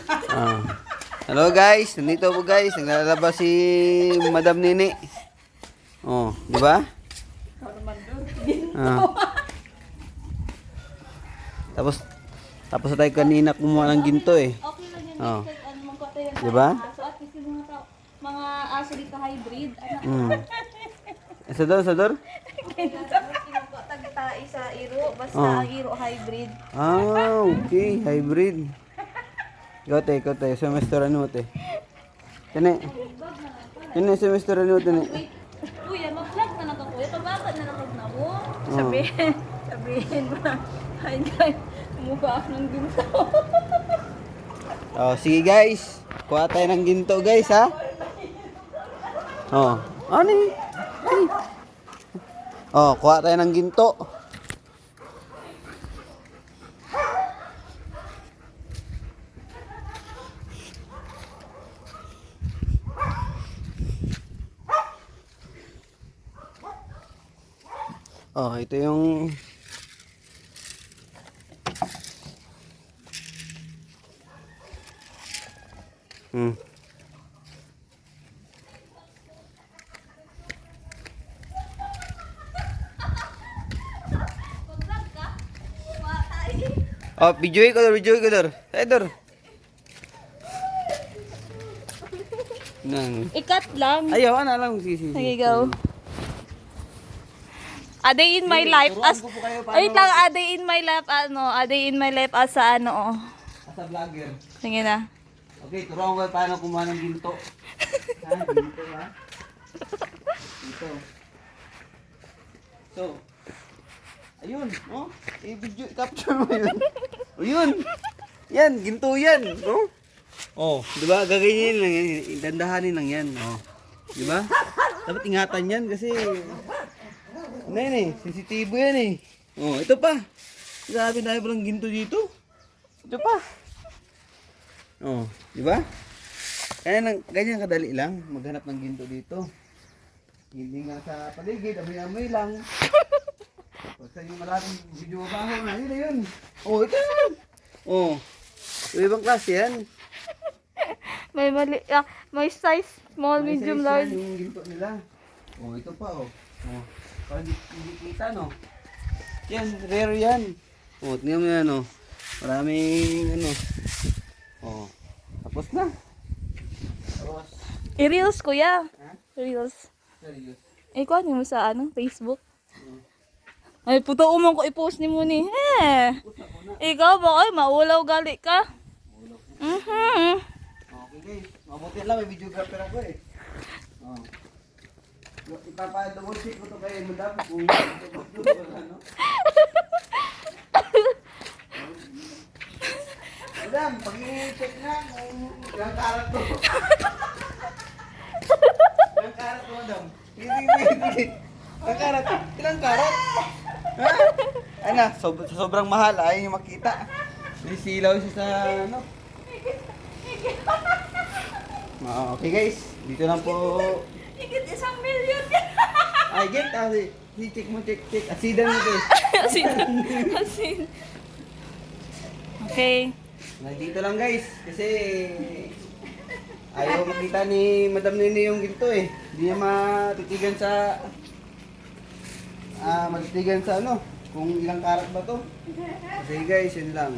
Ah. Hello guys, nandito po guys. Naglalabas si Madam Nini. Oh, di ba? Ah. Tapos tayo kanina kumuha ng ginto eh. Okay lang yan. Oh. Kahit ano mong kota yan. Di ba? So at least yung mga aso dito hybrid. Ano? Sador? Tagtae sa iro. Basta Oh. ang iro hybrid. Ah, okay. Hybrid. Ikaw te. Semester ano te? Tene. Semester ano te? Wait. Kuya, mag-vlog na lang ka kuya. Pabaka na lang na mo. Oh. Sabihin mo na. Hi guys. Mukha ako ng ginto. Oh, sige guys. Kuha tayo ng ginto guys ha. Oh. Ano eh? Oh, kuha tayo ng ginto. Oh, ito yung Mag-vlog ka? Kuha tayo. Oh, video ko dor. Dor. Nang. Ikat lang. Ayaw, ano lang. Sige. Sige, go. A day in my life as Turuan ko po kayo paano- wait lang, a day in my life a day in my life as a ano oh. Asa vlogger. Sige na. Okay, turuan ko kayo paano kumuha ng ginto. Ha, ginto ha? Ito. So, ayun, oh. I-video, capture mo yun. O yun. Yan, ginto yan. Oh. Oh, di ba? Gaganyan lang yan. Dandahanin lang yan. Oh. Di ba? Dapat ingatan yan kasi ano yan eh, sensitibo yan eh. Oh, ito pa. Grabe na palang ginto dito. Ito pa. Oh, di ba? Ganyan kadali lang maghanap ng ginto dito. Hindi nga sa paligid, amoy-amoy lang. Pag sa yung malaking video baho na, yun na yun. Oh, ito yun. Oh, ibang klase yan. May mali may size small, May medium, size large. yan yung ginto nila. Oh, ito pa oh. Oh, parang hindi kita no. Yan, rare yan. Oh, tingnan mo yan oh. Maraming ano. Oh, tapos na. Tapos, I-reels kuya. ha? Reels. Serious. Kuha niyo mo sa ano, Facebook. Ay, puto umang ko i-post ni mo ni. Ikaw ba ay maulaw gali ka? Okay guys, mabuti lang may videographer ako eh. Oh. Ipapa-double check ko to kay Madam kung ano. Madam, pag-i-check nga kung ilang karat to. Ilang karat to, Madam? Sige. Ilang karat? Ilang karat? Ha? Ano, sobrang mahal, ayaw nyo makita. May silaw siya sa ano. Okay guys, dito lang po. Higit 1,000,000 yan. Ay, get check mo, check. Asidan mo to eh. Asin. Okay. Nandito lang guys, kasi ayaw makita ni Madam Nini yung ginto eh. Hindi niya matitigan sa ano, kung ilang karat ba to. Kasi guys, yun lang.